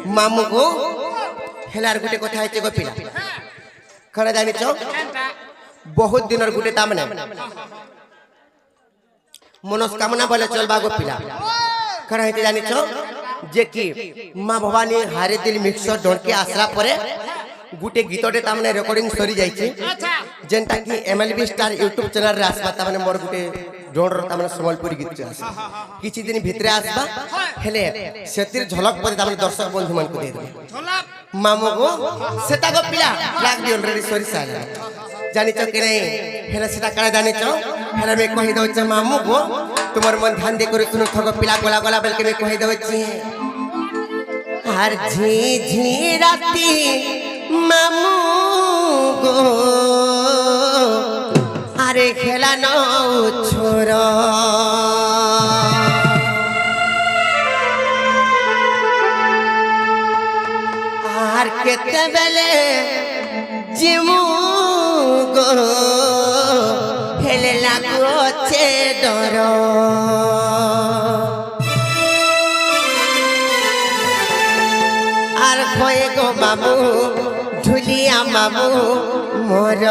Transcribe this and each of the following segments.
मामू को हेलार गुटे कथा है गो पिला खड़ा जानी चो बहुत दिन और गुटे तामने मनोस्कामना बोले चलबा गो पिला खड़ा है जानी चो जे कि माँ भवानी हारे दिल मिक्सर ढोल के आसरा परे गुटे गीतटे तामने रेकर्डिंग सरी जाइए जेनटा कि एमएलबी स्टार यूट्यूब चैनल रे आसबा तामने मोर गुटे ढोल तामने सम्बलपुरी गीत आसबा किछि दिन भितरे आसबा हेले सेतिर झलक परे तामने दर्शक बंधु मन को दे दे मामू को सेता गो पिला लाग दी ऑलरेडी सरी साला जानि छ कि नहीं हेले सेता काळे जानि छ हेले मैं कहि दउ छ मामू को तुमर मन ध्यान दे करे सुनो थगो पिला गोला गोला बेल के मैं कहि दउ छी हर झी झी राती मामू गो अरे खेला न छोरा आर केते बेले जिमू गो हेले लागो छे डर आर खोए गो मामू झुलिया मामू मोर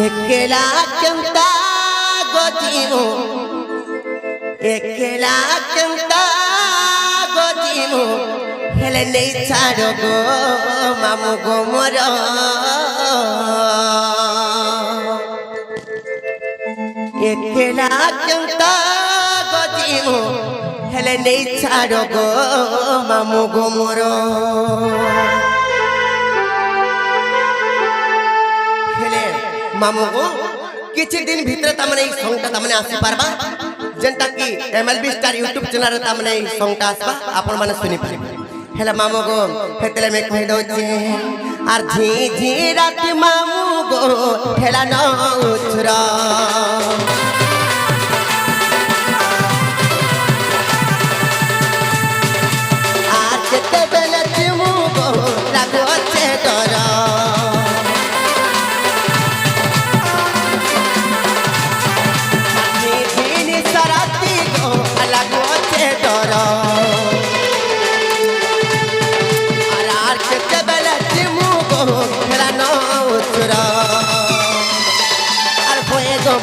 एकेला केंता गोजीमु एकेला केंता गोजीमु हेले नहीं छाड़ो गो मामू गो मोर एकेला केंता गोजीमु हेले नहीं छाड़ो गो मामू गो मोर हेले मामू गो किछि दिन भीतर तमने संगटा तमने आसी पारबा जेंटा कि एमएलबी स्टार यूट्यूब चैनल तमने संगटा आसबा आपन माने सुनि पारबा हेले मामू गो हेतले में कहि दउ छी आर झी झी रात मामू गो हेला न उछरा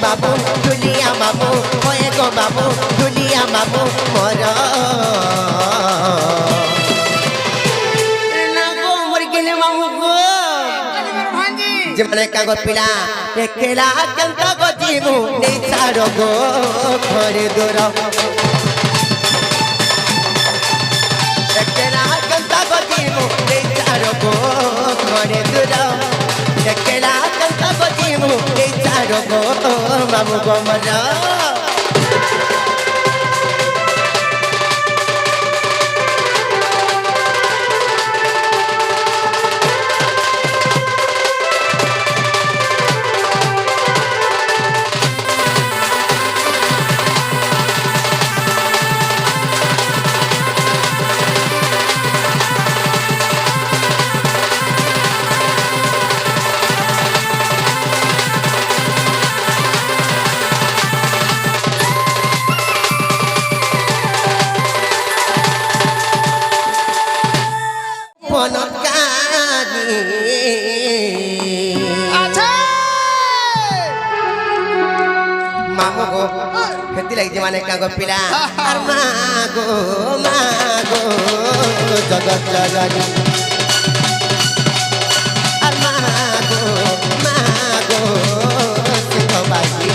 बाबू दुलिया बाबू होए गो बाबू दुलिया बाबू मोर ना गो मर गेले मामू गो जे माने का गो पिला एकेला केंता गो जीमु नै छाड़ो गो घरे दूर एकेला केंता गो जीमु नै छाड़ो गो घरे दूर एकेला केंता गो जीमु नै छाड़ो गो मामू गो मजा मामू गो हेती लगी जे माने का गो पिला आर मागो जगत जगनी आर मागो सिंहबाजी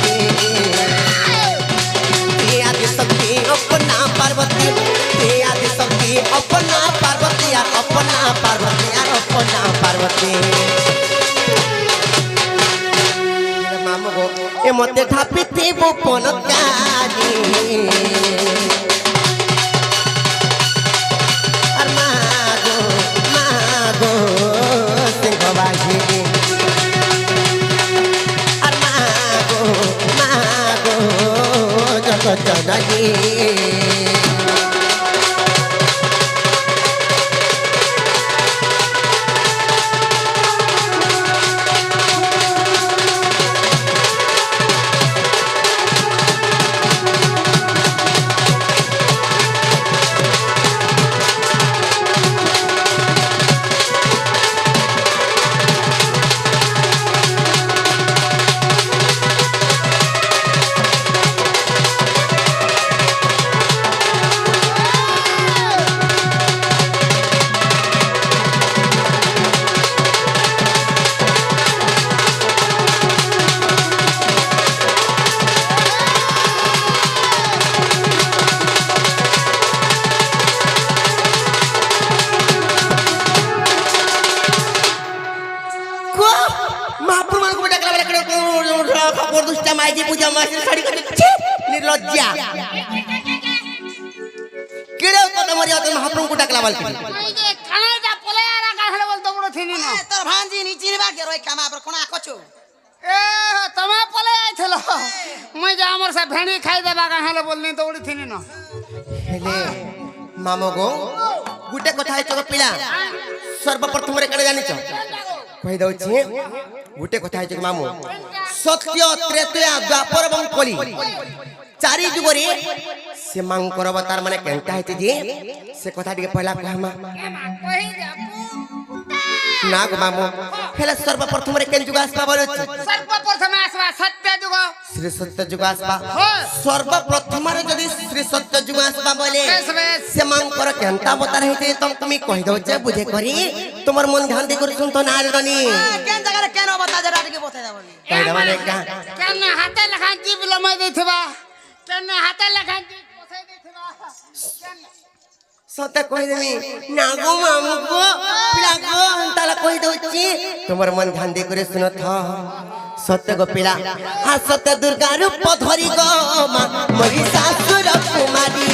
ये आदि शक्ति अपना पार्वती ये आदि शक्ति अपना पार्वती यार अपना पार्वती यार अपना पार्वती ए मते ढापी थी वो पनकारी अर मागो सिंहबाजी अर मागो जगत जननी মাসের শাড়ি কত নির্লজ্জা কেড়ে কত মরিয়া তুমি মহাপ্রভুকে ডাকলা বলছি ওই যে খানাটা পলে আর আগা হলে বল দৌড় থিনি না তোর ভাঞ্জি নি চিনবা কে রই কামা পর কোনা কছো এ তোমা পলে আইছিল মই যে আমার সে ভেড়ি খাই দেবা আগা হলে বলনি দৌড়ি থিনি না হেলে মামো গো গুটে কথা হইছ পিলা সর্বপ্রথম রে কেড়ে জানিছ কই দউছি গুটে কথা হইছ মামু সত্য ত্রেতয়া দ্বাপর এবং কলি চারি যুগরে সে মাংকর অবতার মানে কেনটা হইছে যে সে কথা টিকে পয়লা কহমা কই যাবো না গো মামু হেলে সর্বপ্রথম রে কেন যুগ আসবা বলছ সর্বপ্রথমে আসবা সত্য যুগ শ্রী সত্য যুগ আসবা হ্যাঁ। সর্বপ্রথম রে যদি শ্রী সত্য যুগ আসবা বলে বেশ বেশ সে মাংকর কেনটা অবতার হইছে তুমি কই দউছে বুঝে করি তোমার মন ধ্যান দি করছুন তো না জানি কেন জায়গা কেন বতা যে রাটিকে বতাই দাবনি কই দা মানে কেন হাতে লেখা জীব লমাই দেইথবা কেন হাতে লেখা জীব পছাই দেইথবা কেন সতে কই দেমি না গো মামু গো পিলা গো তালা কই দউছি তোমার মন ধ্যান দি করে শুনো থ সত্য গো পিলা আ সত্য দুর্গা রূপ ধরি গো মা মরি শাশুর কুমারী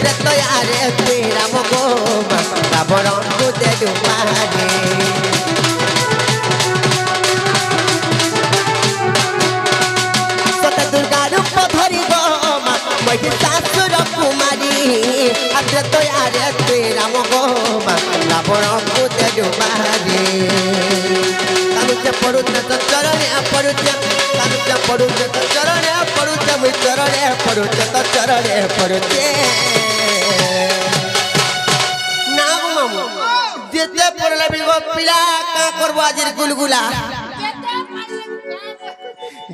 রে তয়ারে তুই রাম গো মা রাবণ কো দে ডুমারে সত্য দুর্গা রূপ ধরি গো মা মরি শাশুর কুমারী আত্রে তয়ারে তুই রাম গো মা রাবণ কো দে ডুমারে কানুচে পড়ুছে তো চরণে পড়ুছে কানুচে পড়ুছে তো চরণে পড়ুছে মুই চরণে পড়ুছে তো চরণে পড়ুছে না গো মামু যেতে পড়লে বিগো পিলা কা করবো আজির গুলগুলা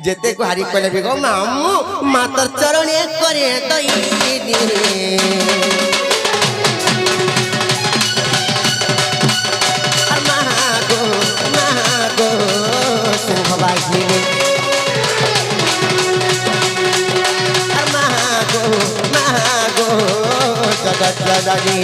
যেতে হারি কলে বিগো মামু মাতর চরণে করে দই সিংহবাহিনী মাগো মাগো জগৎ জননী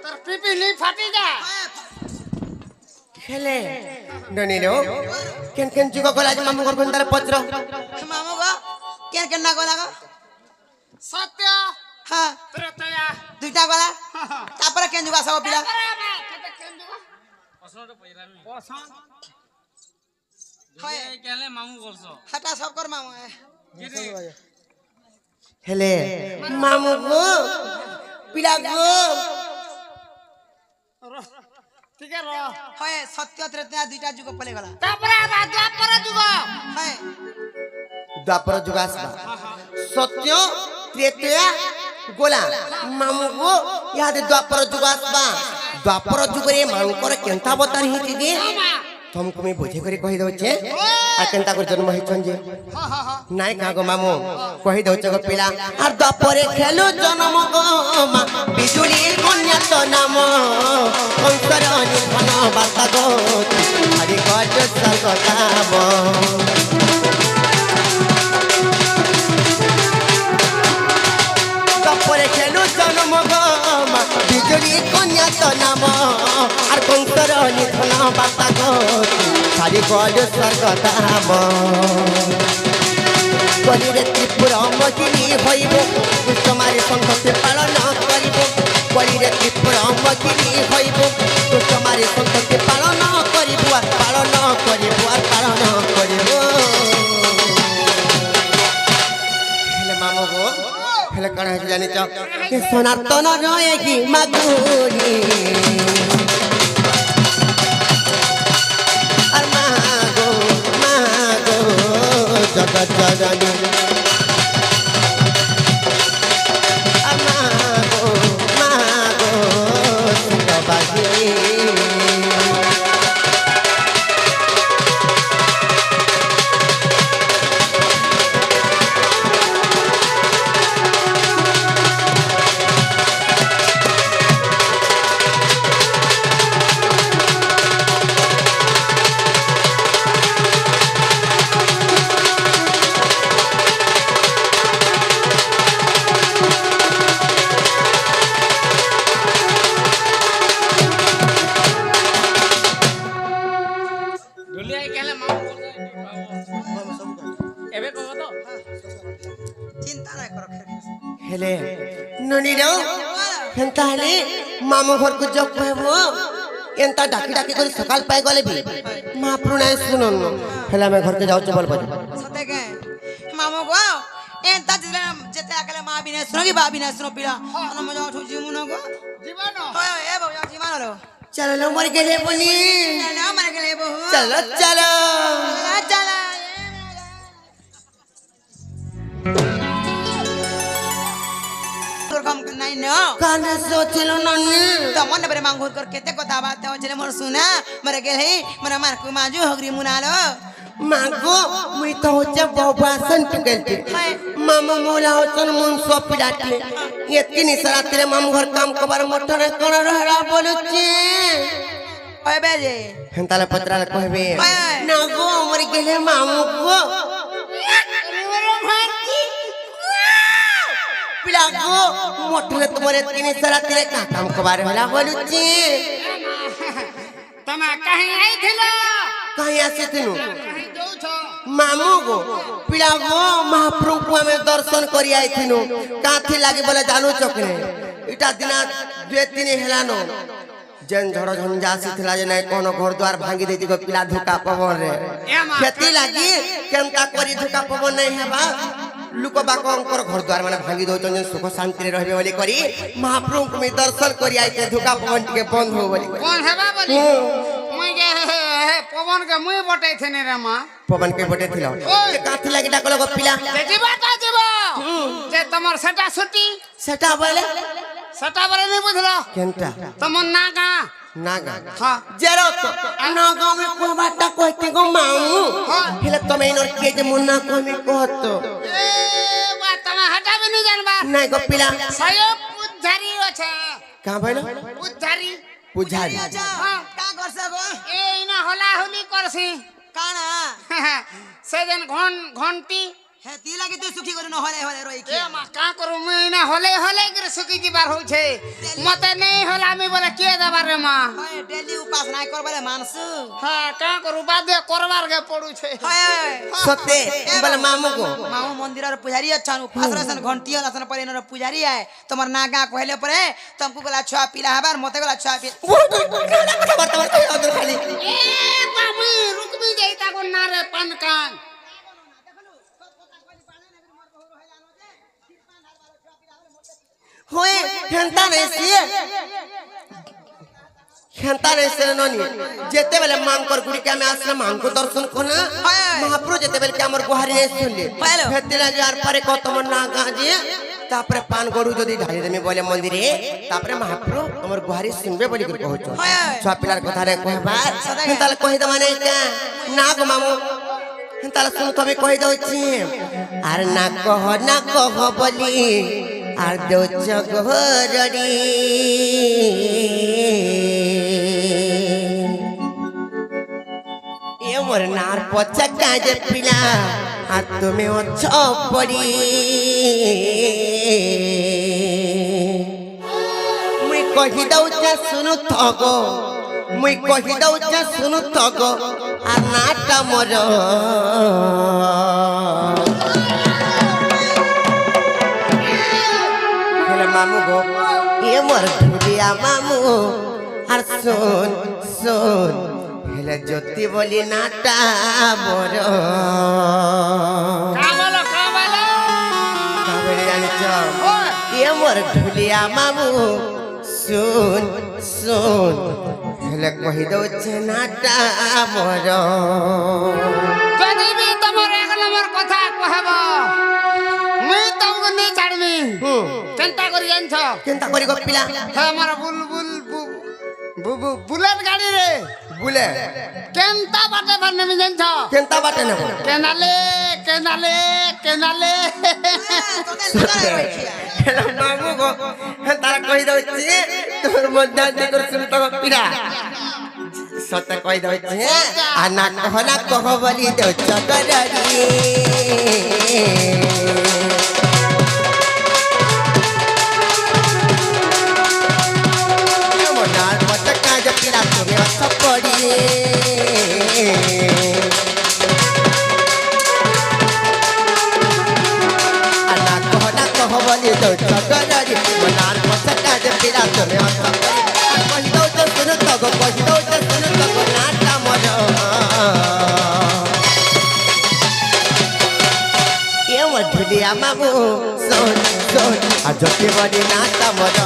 তোর পিপি নি ফাটি যা খেলে ননি নো কেন কেন যুগ গলা যে মামু করবেন তার পত্র মামু গো কেন কেন না গলা গো সত্য হ্যাঁ ত্রেতয়া দুইটা গলা তারপরে কেন যুগ আসাবো পিলা হয় কেলে মামু করছ হাটা সব কর মামু হেলে মামু গো পিলা গো ঠিক আছে হয় সত্য ত্রেতয়া দুইটা যুগ পলে গলা তারপরে আবার দ্বাপর যুগ হয় দ্বাপর যুগ আসবা সত্য ত্রেতয়া গোলা মামু গো ইয়াদে দ্বাপর যুগ আসবা দ্বাপর যুগরে মাংকর কেনতা অবতার হইছে যে तुमको मैं बुझे करी कहि दउछे आ केनता कर जन्म हिचन जे नाय का गो मामू कहि दउछ गो पिला आर द्वापरे खेलु जन्म गो मा बिजुली कन्या तो नाम कंकर निधन बाता गो हरि गज सगताब द्वापरे खेलु जन्म गो मा बिजुली कन्या तो नाम आर कंकर निधन बाता गो हरि गज सगताब कलिरे त्रिपुर मगिनी हईब कुसुमारी संघते पालन करिब कलिरे त्रिपुर मगिनी हईब कुसुमारी संघते पालन करिब पालन करिब पालन करिब हेले मामू गो हेले कण है जानि छ के सनातन रहे कि मागुरी अर मागो जगत जननी ହେନ୍ତା ହେଲେ ମାମୁ ଘରକୁ ଯ କହିବ ଏନ୍ତା ଡାକି ଡାକି କରି ସକାଳ ପାଇ ଗଲେ ବି ମହାପ୍ରଭୁ ନାଇଁ ଶୁଣୁନ ହେଲେ ଆମେ ଘରକେ ଯାଉଛୁ ବୋଲ ବୋଲ ସତେ କେ ମାମୁ ଗো ଏନ୍ତା ଯେତେ ଆକଲେ ମା ବିନା ଶୁଣ କି ବା ବିନା ଶୁଣ ପିଲା ଅନ ମଜା ଉଠୁ ଜିମୁ ନ ଗো জীবন হয় এ বউ যাও জিমান লো চলো লো মর গেলে বনি না মানে গেলে বউ চলো চলো চালা তোর কাম নাই ন কানে সোচিল ননি তো মনে পরে মাঙ্গুর কর কেতে কথা বাত হচ্ছে মোর শুনা মরে গেলে মনে মার কু মাজু হগরি মুনালো মাগো মুই তো হচ্ছে বাবাসন টুকেলটি মামা মোলা হচ্ছন মন সপিলাটি এতকিনি সারাতিরে মামু ঘর কাম কবার মোটরে কোন রহরা বলুছি ওই বেজে হেন্তালে পত্রালে কইবে হয়। না গো মরে গেলে মামু গো পিলা গো মোটরে তোমার এতকিনি সারাতিরে কাম কবার হলা বলুছি তুমি কাহি আইছিল কাই আসিতিনু কাহি যাউছ মামু গো পিলা গো মহাপ্রভুଙ୍କୁ ଆମେ ଦର୍ଶନ କରି ଆଇଥିନୁ କାଥି ଲାଗି ବୋଲେ ଜାନୁ ଚକରେ ଇଟା ଦିନା 2-3 ହେଲାନ ଯେନ୍ ଝଡ଼ ଝଞ୍ଜା ଆସିଥିଲା ଯେ ନାଇଁ କୋନ ଘର ଦ୍ୱାର ଭାଙ୍ଗି ଦେଇଛି ଗো ପିଲା ଧୁକା ପବନରେ खेती ଲାଗି କେନ୍ତା କରି ଧୁକା ପବନ ନାଇଁ ହେବା ଲୋକ ବାକଙ୍କର ଘର ଦ୍ୱାର ମାନେ ଭାଙ୍ଗି ଦଉଛନ୍ ଯେ ସୁଖ ଶାନ୍ତିରେ ରହିବେ ବୋଲି କରି ମହାପ୍ରଭୁଙ୍କୁ ଆମେ ଦର୍ଶନ କରି ଆଇତେ ଧୁକା ପବନ ଟିକେ ବନ୍ଦ ହଉ ବୋଲି কোন হেবা বলি মুই গে পবন কে মুই বটাইছিনি রে মা ପବନ କେ ବଟେ ଥିଲ ଯେ କାଥି ଲାଗି ଡାକଲ ଗো ପିଲା যে ଯିବା ତା ଯିବ যে তোমার সেটা ছুটি ସେଟା ବୋଇଲେ সেটা বলে নি বুঝলো କେନ୍ତା তোমার না গা नागा हाँ जरो तो नागा में को बाटा कहते गो मामू हेले तमे इनर के जे मुन्ना को में कहतो ए बा तमे हटा भी नहीं जानबा नहीं गो पिला सयो पुजारी আছে का भइलो पुजारी पुजारी আচ্ছা কা করছ গো এ ইনা হলা হলি করছি কানা সেদিন ঘন্টি হেতি লাগি তুই সুখী করে ন হলে হলে রই কি এ মা কা করু মুই ইনা হলে হলে করে সুকি দিবার হইছে মতে নেই হলা আমি বলে কে দেবার রে মা হয় ডেলি উপাস নাই করবলে মানসু হ্যাঁ কা করু বাদে করবার গে পড়ুছে হয় सते बोले मामू को मामू मंदिर पुजारी अच्छन उपास रसन घंटी रसन पर इनर पुजारी है तुम्हार नागा कहले परे तुमको गला छुआ पिला हबार मते गला छुआ पी खाली ए बाबू रुक भी जाइता को ना रे पान कान होए हेंता नहीं सिए हेंता नहीं से ननी जेते बेले मांग कर गुडी के हमें आसना मांग को दर्शन कोना महाप्रभु जेते बेले के हमर गुहारी नहीं सुनले हेतिला जार पारे को तमर ना गाजे तापरे पान गडू जदी ढाली देमी बोले मंदिरे तापरे महाप्रभु हमर गुहारी सुनबे बोली कर कहचो छा पिलार कथा रे कहबा हेंताले कहि दमा नहीं का ना गो मामू हेंताले सुन तबे कहि दउछि आर ना कह बोली আর দেউছ ঘরড়ি এ মোর নার পচা কাজে পিলা আর তুমি অছ পড়ি মুই কহি দউছ শুনু থগ মুই কহি দউছ শুনু থগ আর নাটা মোর मामू गो ये मोर ढुलिया मामू हर सुन सुन हेले ज्योति बोली नाटा मोर कावलो काबेले जानि छ ये मोर ढुलिया मामू सुन सुन हेले कहि दो छे नाटा मोर যদি বি তোমার এক নম্বর কথা কহব মুই তোমাকে নেই ছাড়মি কেনতা করি জানছ केनता करी गो पिला আমার বুলবুল বুলেট গাড়ি রে बुले কেনতা বাটে বানমি জানছ केनता बाटे ने কেনালে কেনালে কেনালে हेलो मामू गो तारा कहि दो छी तोर मध्य दे कर सुन तो पिला सत कहि दो छी आ ना कह बोली दो चकररी मोनार पटका जे पिला तुम्हें थपड़ी आना कह बोली दो चकररी मोनार पटका जे पिला ଆମେ ଅସ କରି କହି ଦଉଛ ଶୁଣୁ ତ ଗো କହି ଦଉଛ ଶୁଣୁ ତ ଗো ନାଟା ମୋର ଏ ମଧୁଲିଆ ମାମୁ ଶୁଣ ଶୁଣ ଆଉ ଜ୍ୟୋତି ବଡ଼ି ନାଟା ମୋର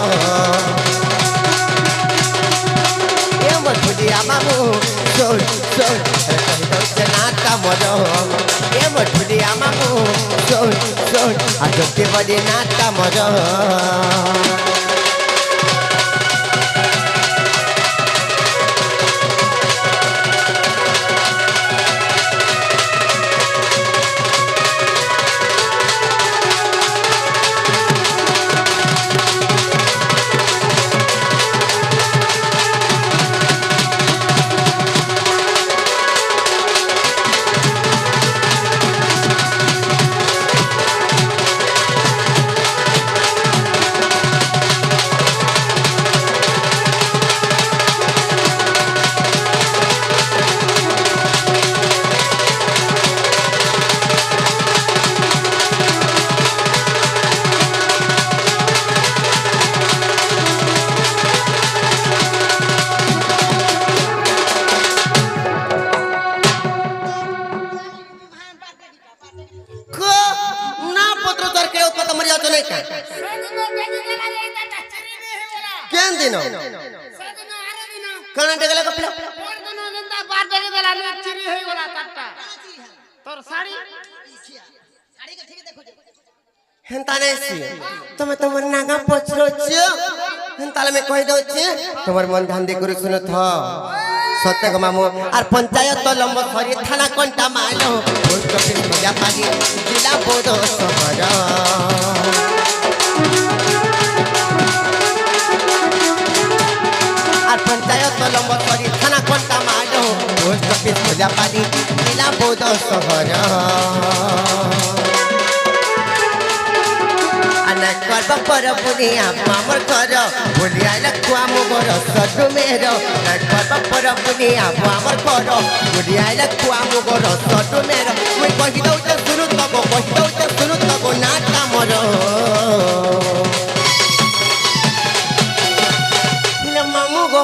ଏ ମଧୁଲିଆ ମାମୁ ଶୁଣ ଶୁଣ କହି ଦଉଛ ନାଟା ମୋର ଏ ମଧୁଲିଆ ମାମୁ ଶୁଣ ଶୁଣ ଆଉ ଜ୍ୟୋତି ବଡ଼ି ନାଟା ମୋର ना पत्र तोर के उत्पत मर जातो नहीं का केन दिन कण डेगले कपिला हेंता नहीं सी तमे तमर नागा पछरो छ हेंताले में कहि दउ छ तमर मन ध्यान दे करू सुन थ सत्य ग मामू आर पंचायत लंब सरी थाना कंटा मानो पोस्ट ऑफिस मजा पागी जिला बोध समर आर पंचायत लंब सरी थाना कंटा मानो पोस्ट ऑफिस मजा पागी जिला बोध समर कर पर बुनिया मामर कर बुनिया लखुआ मोगर सदु मेरो कर पर बुनिया मामर कर बुनिया लखुआ मोगर सदु मेरो मैं कहि दउ त सुनु तको कहि दउ त सुनु तको नाटा मरो पिला मामू गो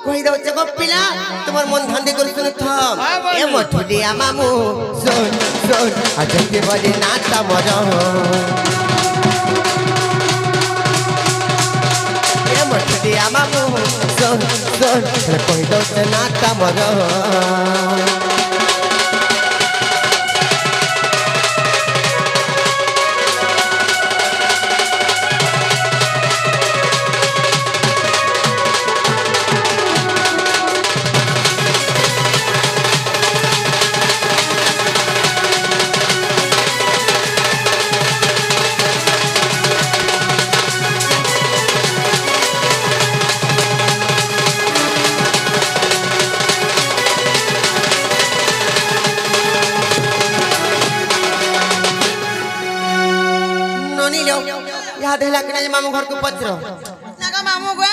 कहि दउ छ गो पिला तुम्हार मन ध्यान दे कर सुनु थ ए मठुलिया मामू सुन सुन अजंते बड़ी नाटा मरो मठुलिया मामू सुन सुन कहि दउ त नाटा मरो याद है लगने मामू घर को पत्र नागा मामू गो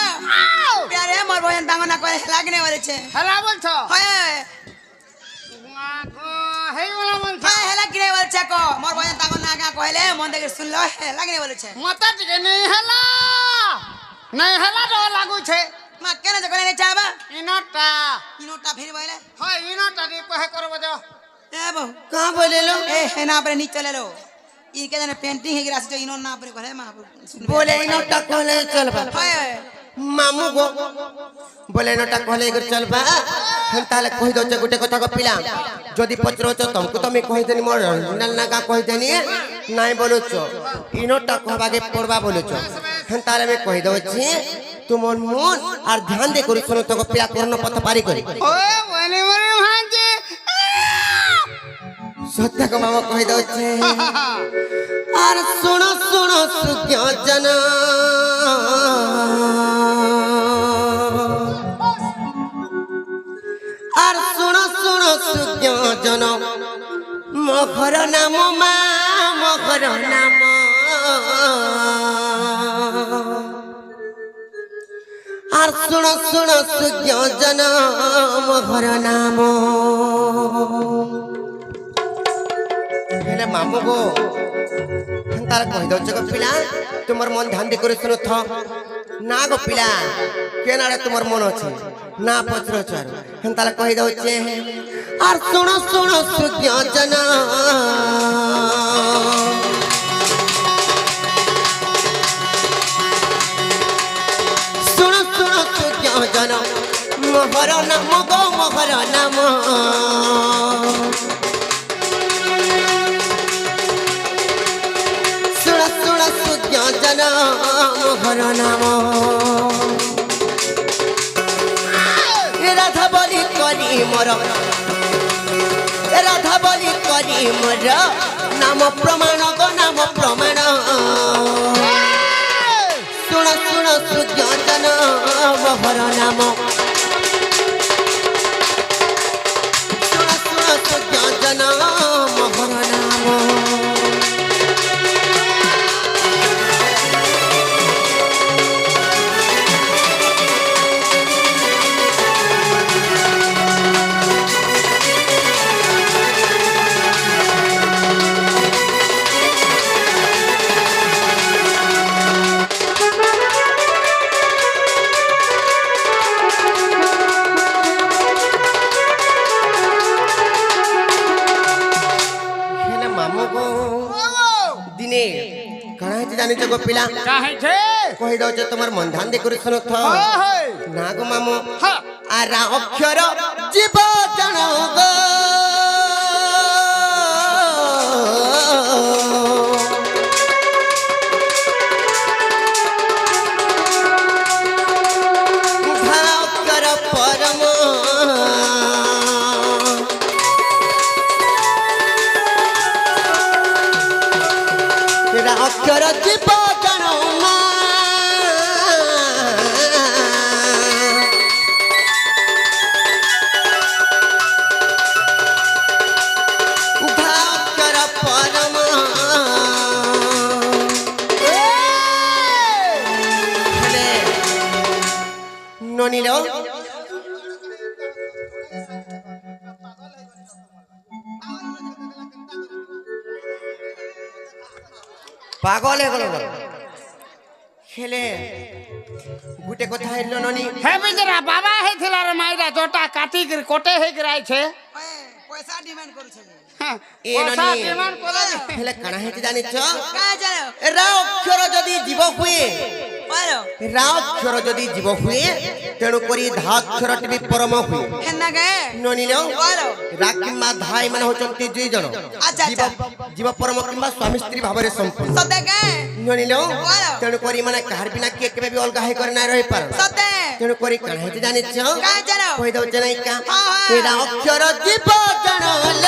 प्यारे मोर बहन तांगो ना करे लागने वाले छे हेला बोलछो हाय हे वाला मन हाय हेला गिरे वाले छे को मोर बहन तांगो नागा कहले मन देख सुन लो है लागने वाले छे मत टिके नहीं हेला तो लागू छे मा केने जको नहीं चाबा इनोटा फिर बोले हाय इनोटा दी कहे करबो जो ए बो कहां बोले लो ए है ना पर नीचे ले लो ई के जने पेंटिंग है गिरास जो इनो ना पर कहले मा बोले इनोटा कहले चलबा हाय मामू गो बोले इनोटा कहले इगर चलबा हम ताले कहि दउ छ गुटे कथा को पिला जदी पत्र छ तुमको तो मैं कहि देनी मोर नल नागा कहि देनी नाही बोलो छ इनोटा कहबा के पड़बा बोलो छ हम ताले मैं कहि दउ छी तुमन मन और ध्यान दे करू सुनो तो पिला करन पथ पारी करी ओ बोले मोरे भांजे सत्य को मामा कहि दउ छे और सुनो सुनो सुज्ञ जन और सुनो सुनो सुज्ञ जन मोखर नाम मा मोखर नाम और सुनो सुनो सुज्ञ जन मोखर नाम हेले मामू गो तार कहि दउ छ पिला तुमर मन ध्यान दे करे सुनो थ না গো পিলা কেনারে তোমার মন আছে না পচরচার তাহলে কই দউছে আর শোনো শোনো সুজ্ঞজন শোনো শোনো সুজ্ঞজন মোহর নাম গো মোহর নাম শোনো শোনো সুজ্ঞজন মোহর নাম রাধা বলি করি মোর রাধা বলি করি মোর নাম প্রমাণ গো নাম প্রমাণ শুণ শুণ সুজ্ঞজন মোহর নাম শুণ শুণ সুজ্ঞজন মোহর নাম দিনে কাଣା হইছে জানিছ গো পিলা কাহে ছে কই দউছে তোমার মন ধ্যান দে করে শুনো থ না গো মামু আর অক্ষর জীব জান গো অক্ষর পরম অক্ষর জীব জান মা অক্ষর পরম ননিল পাগল হয়ে গেল খেলে গুটে কথা হইল ননি হে বিজরা বাবা হেছিল রে মাইরা জটা কাটি করে কোটে হে গরাইছে পয়সা ডিমান্ড করছে এ পয়সা ননি ডিমান্ড করে খেলে কানা হইতে জানিছ কাজ জানো রা অক্ষর যদি জীব হুয়ে পারো রা অক্ষর যদি জীব হুয়ে তেণু করি ধা অক্ষরটি বি পরম হুয়ে হেনা গে ননিল পারো রা কিংবা ধাই মানে হচ্ছন্তি দুই জন আচ্ছা, জীব জীব পরম কিংবা স্বামী স্ত্রী ভাବରେ সম্পূর্ণ সতে গে ননিল পারো তেণু করি মানে কাহার বিনা কিଏ কেবে বি অলগা হই করে না রହି পার সতে তেণু করি কানা হইতে জানিছ কাজ জানো কই দউছে নাই কা হ্যাঁ, হ্যাঁ। এরা অক্ষর জীব জানল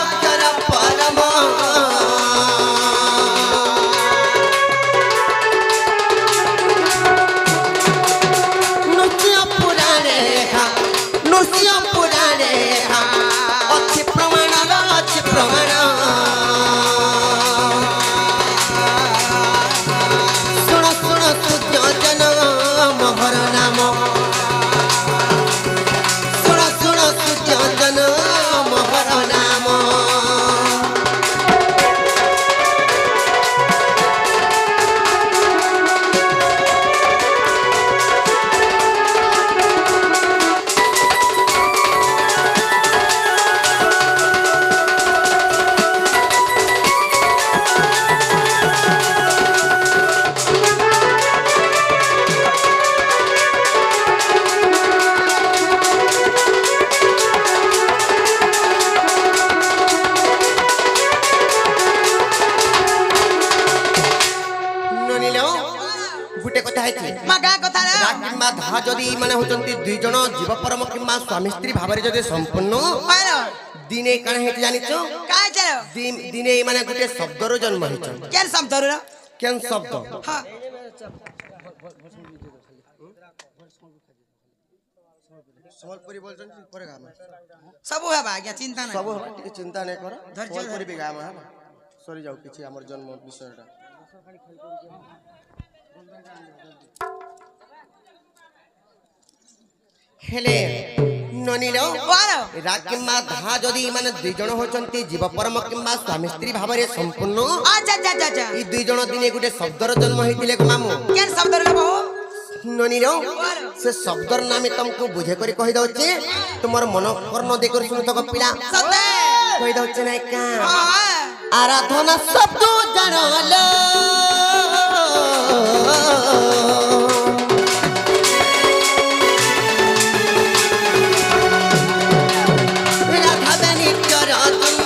অক্ষর পরম নৃত্য পুরাণে নৃত্য পুরাণে ଅଛି ପ୍ରମାଣ ଅଛି ପ୍ରମାଣ ଶୁଣ ଶୁଣ ସୁଜ୍ଞଜନ ମୋହର ନାମ ଶୁଣ ଶୁଣ ସୁଜ୍ଞଜନ ମୋହର ନାମ ନନିଲ ଗୋଟେ କଥା ହେଇଛି মা গা কথা না রা কিংবা ধা যদি মানে হচ্ছন্তি দুই জন জীব পরম কিংবা স্বামী স্ত্রী ভাବରେ যদি সম্পূর্ণ পারো দিনে কাଣା ହେଇଛି জানিছ কাজ জানো দিনে মানে ଗୋଟେ ଶବ୍ଦର ଜନ୍ମ ହେଇଛ কেন সব ধরু না କେନ୍ ଶବ୍ଦ হ্যাঁ ସମ୍ବଲପୁରୀ ବୋଲଛନ୍ତି ପରେ ଗାମ ସବୁ ହେବା ଆଜ୍ଞା ଚିନ୍ତା ନାହିଁ ସବୁ ହବ ଟିକେ ଚିନ୍ତା ନାଇଁ କର ଧୈର୍ଯ୍ୟ ସମ୍ବଲପୁରୀ ବି ଗାମ ହେଲା ସରି ଯାଉ କିଛି ଆମର ଜନ୍ମ ବିଷୟଟା ହେଲେ ননিল বল রা কিংবা ধা যদি মানে দুই জন হচ্ছন্তি জীব পরম কিংবা স্বামী স্ত্রী ভাবে সম্পূর্ণ আচ্ছা আচ্ছা আচ্ছা আচ্ছা এই দুই জন দিনে গোটে শব্দর জন্ম হয়েছিলে গো মামু কেন শব্দ রে বহু ননিল সে শব্দর নামে তোমাকে বুঝে করে কহি দଉଛି তোমার মন কর্ণ দেই করে শুনু তো পিলা সতে কহি দଉଛି নাই কা হ্যাঁ আরাধনা শব্দ জানলো রাধা বেনি চরতন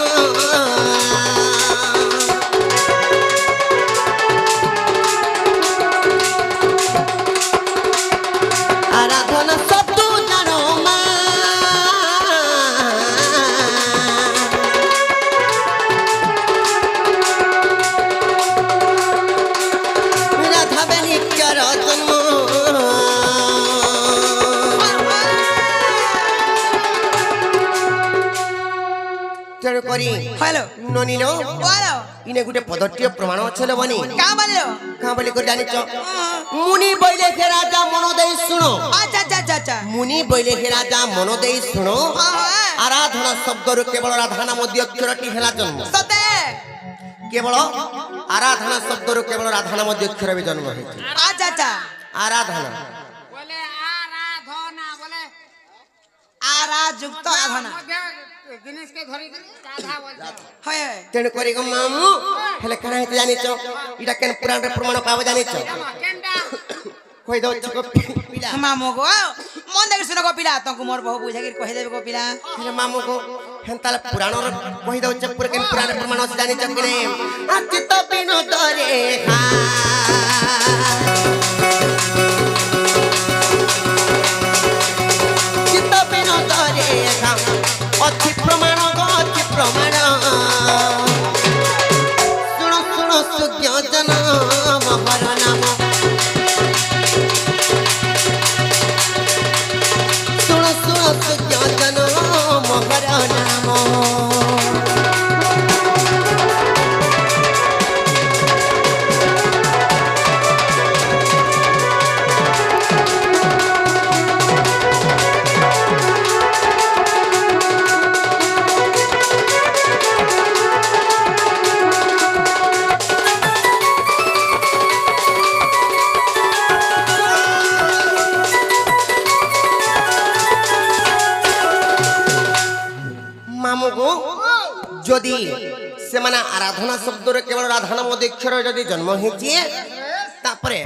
আরাধনা শব্দ জানো মা রাধা বেনি চরতন তেণু করি হ্যালো ননিল বল ইনে গুটে পদট্টিয় প্রমাণ অছলে বনি কা বললো কাঁ বলি করে জানিছ মুনি বইলে হে রাজা মন দেই শুনো আচ্ছা আচ্ছা আচ্ছা আচ্ছা মুনি বইলে হে রাজা মন দেই শুনো হ্যাঁ আরাধনা শব্দରୁ କେବଳ ରାଧା ନାମ ଦି ଅକ୍ଷରଟି ହେଲା ଜନ୍ମ সতে କେବଳ ଆରାଧନା ଶବ୍ଦରୁ କେବଳ ରାଧା ନାମ ଦି ଅକ୍ଷର ବି ଜନ୍ମ ହେଇଛି আচ্ছা আচ্ছা ଆରାଧନା বলে আরাধনা বলে আরা যুক্ত আধনা জিনিসকে ধরি রাধা বলছে হয় ତେଣୁ କରି ଗো ମାମୁ ହେଲେ କାଣା ହେଇଛି ଜାଣିଛ ଏଇଟା କେନ୍ ପୁରାଣରେ ପ୍ରମାଣ ପାବ ଜାଣିଛ কেনটা କହି ଦଉଛି ଗୋ ପିଲା মামু গো মন দেখি শুনো গো পিলা তঙ্কু মোর বহু বুঝাকি কহি দেবে গো পিলা ହେଲେ ମାମୁକୁ ହେନ୍ତାଲେ ପୁରାଣରେ କହି ଦଉଛେ ପୁରା କେନ୍ ପୁରାଣରେ ପ୍ରମାଣ ଅଛି ଜାଣିଛ କି ନାଇଁ ଅଚିତ ବିନୋଦରେ ଚିତ ବିନୋଦରେ ଅଛି ପ୍ରମାଣ ଗো ଅଛି ପ୍ରମାଣ ଶୁଣ ଶୁଣ ସୂର୍ଯ୍ୟ ଜନ ମହର ନାମ ଶୁଣ ଶୁଣ ସୂର୍ଯ୍ୟ ଜନ ମହର ନାମ ମାମୁକୁ ଯଦି ସେମାନେ ଆରାଧନା ଶବ୍ଦରେ କେବଳ ରାଧା ନାମ ଦୀକ୍ଷର ଯଦି ଜନ୍ମ ହେଇଛି ତାପରେ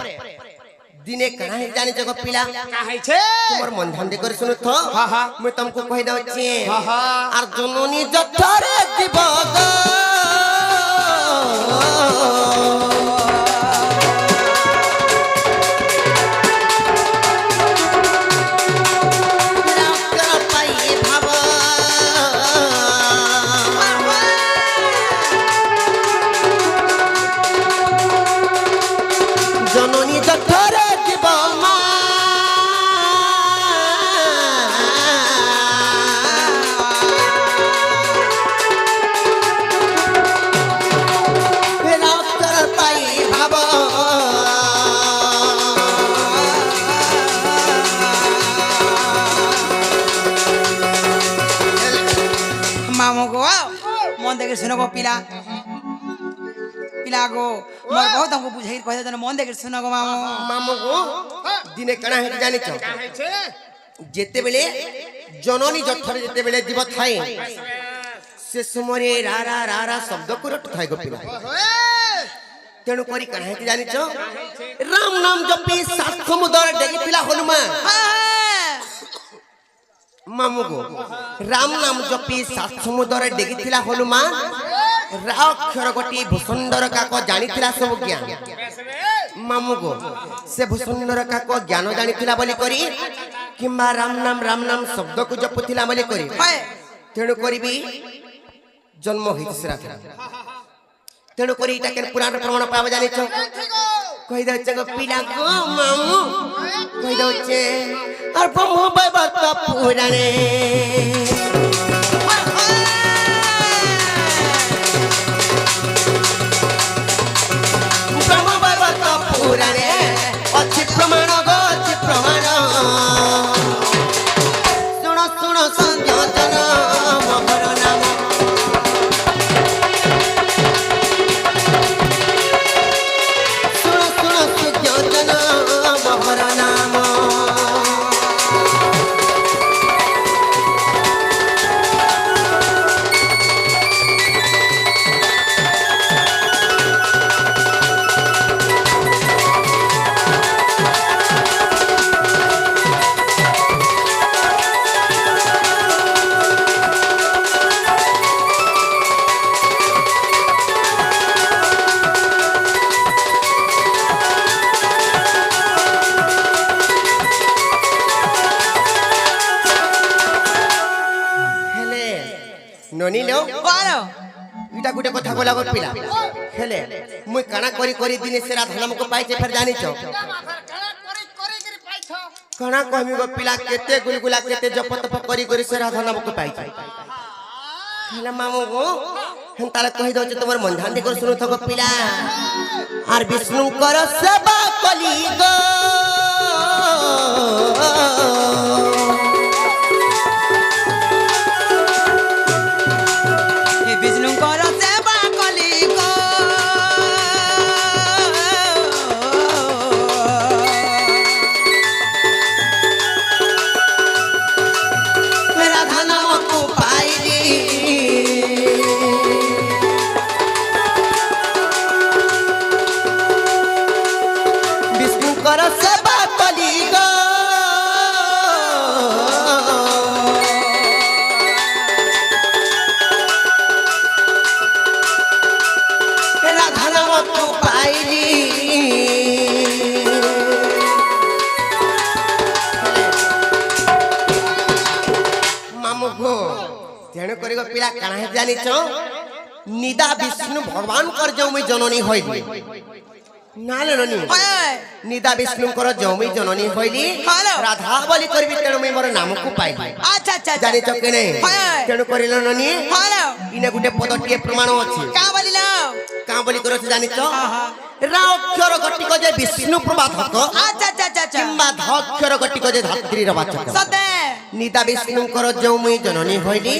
ଦିନେ କାଣା ହେଇ ଜାଣିଛ ଗୋ ପିଲା কাহাইছে তোমার মন ধ্যান দিয়ে করে শুনুথ হা, হা। মুই তোমাকে কই দଉଛି হা, হা। আর জননী যথারে জীব গো রাখা পাই ভাব জননী যথারে জীব মা রাখা পাই ভাব মামু গো মন দেখি শুনো গো পিলা পিলা গো মোর বহু তঙ্কু বুঝাই কহি দেন মন দেখি শুনো গো মামু মামুକୁ দিনে কাଣା ହେଇଛି ଜାଣିଛ কাহাইছে ଯେତେବେଳେ ଜନନୀ ଯଥରେ ଯେତେବେଳେ ଜୀବ ଥାଏ ସେ ସମୟରେ ରା ଶବ୍ଦକୁ ରଟୁଥାଏ ଗୋ ପିଲା ତେଣୁ କରି କାଣା ହେଇଛି ଜାଣିଛ ରାମ ନାମ ଜପି ସାତ ସମୁଦ୍ର ଡେଗିଥିଲା ହନୁମାନ ମାମୁକୁ ରାମ ନାମ ଜପି ସାତ ସମୁଦ୍ର ଡେଗିଥିଲା ହନୁମାନ ରା ଅକ୍ଷର ଗୋଟିଏ ଭୂଷଣ୍ଡର କାକ ଜାଣିଥିଲା ସବୁ ଜ୍ଞାନ ମାମୁକୁ ସେ ଭୂଷଣ୍ଡର କାକ ଜ୍ଞାନ ଜାଣିଥିଲା ବୋଲି କରି କିମ୍ବା ରାମ ନାମ ଶବ୍ଦକୁ ଜପୁଥିଲା ବୋଲି କରି হয় ତେଣୁ କରିବି ଜନ୍ମ ହେଇଛି ସେ ରାଧା ତେଣୁ କରି ଏଇଟା କେନ୍ ପୁରାଣ ପ୍ରମାଣ ପାବ ଜାଣିଛ କହି ଦଉଛେ ଗୋ ପିଲା ଗো ମାମୁ କହି ଦଉଛେ আর ব্রহ্ম বৈবর্ত পুরাণে ব্রহ্ম বৈবর্ত পুরাণে অছি প্রমাণ গো অছি প্রমাণ শুণ শুণ ননি লো বলো এটা গুটে কথা বলা গো পিলা হেলে মুই কানা করি করি দিনে সে রাধা নামকে পাইছে ফের জানিছ কানা কমি গো পিলা কেতে গুলগুলা কেতে জপ তপ করি করি সে রাধা নামকে পাইছে হেলে মামু গো হেন্তালে কহি দউছে তোমার মন ধ্যান দিয়ে করে শুনো থাকো পিলা আর বিষ্ণু কর সেবা কলি গো হে বিষ্ণুঙ্কর সেবা কলি গো রাধা নামকে পাইলি বিষ্ণু কর সেবা কলি গো রাধা নামকে পাইলি মামু গো তেণু করি গো পিলা কানা হে জানিছ নিদা বিষ্ণু ভগবান কর জমি জননী হইলি নালে ননি হয় নিদা বিষ্ণুଙ୍କର জমি জননী হইলি হ্যালো। রাধা বলি করবি তেণু মুই মোর নামକୁ পাইলি আচ্ছা আচ্ছা জানিছ কে নাই হয় তেণু করিল ননি হ্যালো ইনে গুটে পদটিয়ে প্রমাণ ଅଛି কা বলিল কাঁ বলি করছ জানিছ রা অক্ষর গটিক যে বিষ্ণু প্রবাধক আচ্ছা আচ্ছা আচ্ছা আচ্ছা কিংবা ধ অক্ষর গটিক যে ধাত্রীর বাচক সতে নিদা বিষ্ণুଙ୍କର জমি জননী হইলি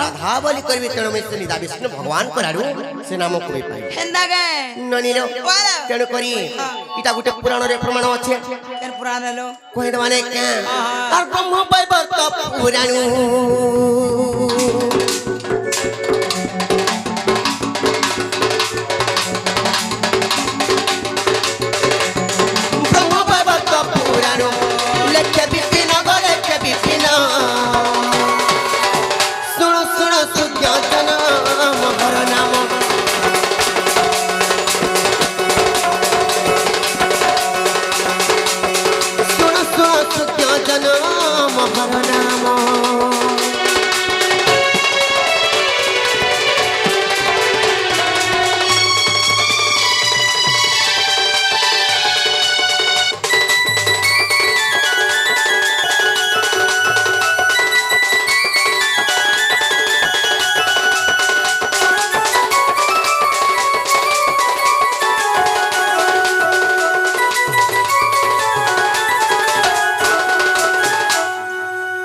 রাধা বলি করবি তেণু মুই ସେ নিদা বিষ্ণু ভগবান করারু ସେ নামକୁ ବି পাইলি হেন্দা গে ননির বলো তেণু করি ইটা গুটে পুরাণরে প্রমাণ আছে কেন পুরাণ এলো কহিদ মানে কে আর ব্রহ্ম বৈবর্ত পুরাণু ব্রহ্ম বৈবর্ত পুরাণু লেখে বিপিন গো লেখে বিপিন শুণু শুণু সূর্য জন মহর নাম শুণু শুণু সূর্য জন মহর নাম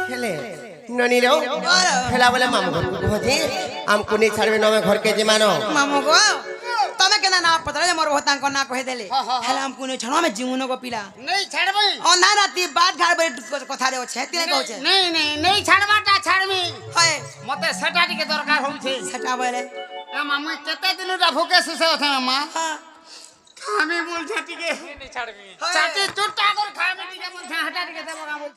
हेले ननी रो हेला बोले मामू घर को कहते हमको नहीं छाड़बे नमे घर के जमानो मामू गो तमे केना ना पतरे मोर भतांक ना कहि देले हेला हमकु नै छनो में जीवनो को पिला नहीं छाड़बई अंधा राती बात घर बे कथा रे छै तिने कहू छै नहीं नहीं नहीं छाड़बाटा छाड़मी होय मते सेटा टिके दरकार होउछे सेटा बोले ए मामू केते दिनुटा भूके सुसे होथे मामा हां আমি বলছি টিকে नहीं छाड़बी চাটি চুট্টা করে খাবে টিকে বলছে হাটা টিকে দেব